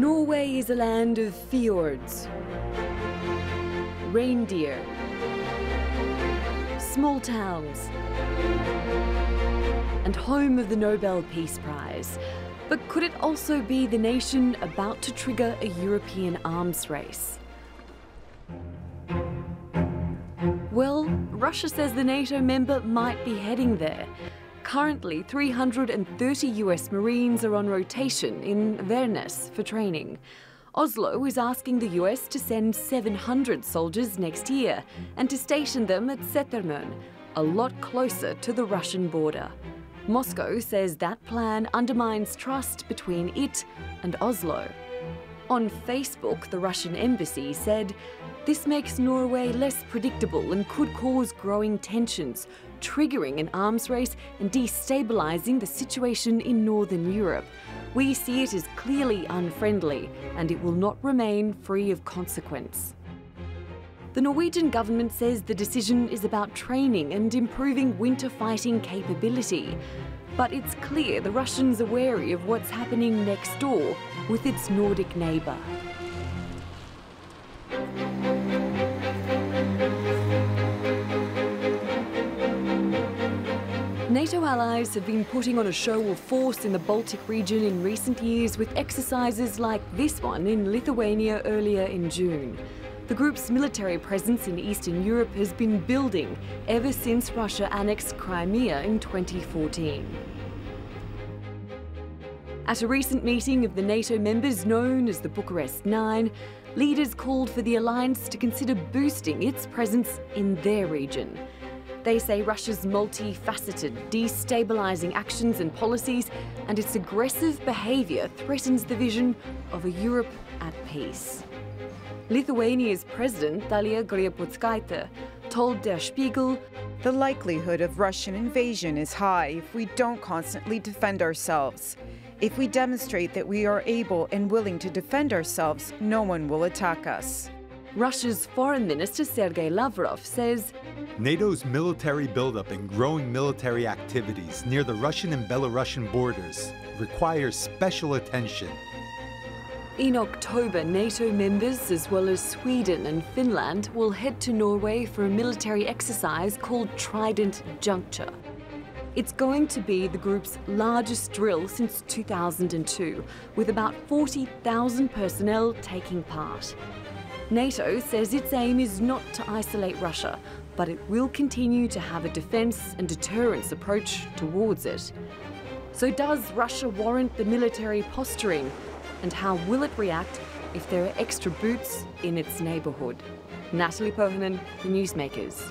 Norway is a land of fjords, reindeer, small towns, and home of the Nobel Peace Prize. But could it also be the nation about to trigger a European arms race? Well, Russia says the NATO member might be heading there. Currently, 330 US Marines are on rotation in Værnes for training. Oslo is asking the US to send 700 soldiers next year and to station them at Setermoen, a lot closer to the Russian border. Moscow says that plan undermines trust between it and Oslo. On Facebook, the Russian embassy said, "This makes Norway less predictable and could cause growing tensions, triggering an arms race and destabilising the situation in Northern Europe. We see it as clearly unfriendly, and it will not remain free of consequence." The Norwegian government says the decision is about training and improving winter fighting capability. But it's clear the Russians are wary of what's happening next door with its Nordic neighbour. NATO allies have been putting on a show of force in the Baltic region in recent years with exercises like this one in Lithuania earlier in June. The group's military presence in Eastern Europe has been building ever since Russia annexed Crimea in 2014. At a recent meeting of the NATO members known as the Bucharest Nine, leaders called for the alliance to consider boosting its presence in their region. They say Russia's multifaceted, destabilising actions and policies and its aggressive behaviour threatens the vision of a Europe at peace. Lithuania's president, Natalie Poyhonen, told Der Spiegel, "The likelihood of Russian invasion is high if we don't constantly defend ourselves. If we demonstrate that we are able and willing to defend ourselves, no one will attack us." Russia's Foreign Minister Sergei Lavrov says, NATO's military buildup and growing military activities near the Russian and Belarusian borders requires special attention. In October, NATO members, as well as Sweden and Finland, will head to Norway for a military exercise called Trident Juncture. It's going to be the group's largest drill since 2002, with about 40,000 personnel taking part. NATO says its aim is not to isolate Russia, but it will continue to have a defence and deterrence approach towards it. So does Russia warrant the military posturing? And how will it react if there are extra boots in its neighbourhood? Natalie Poyhonen, The Newsmakers.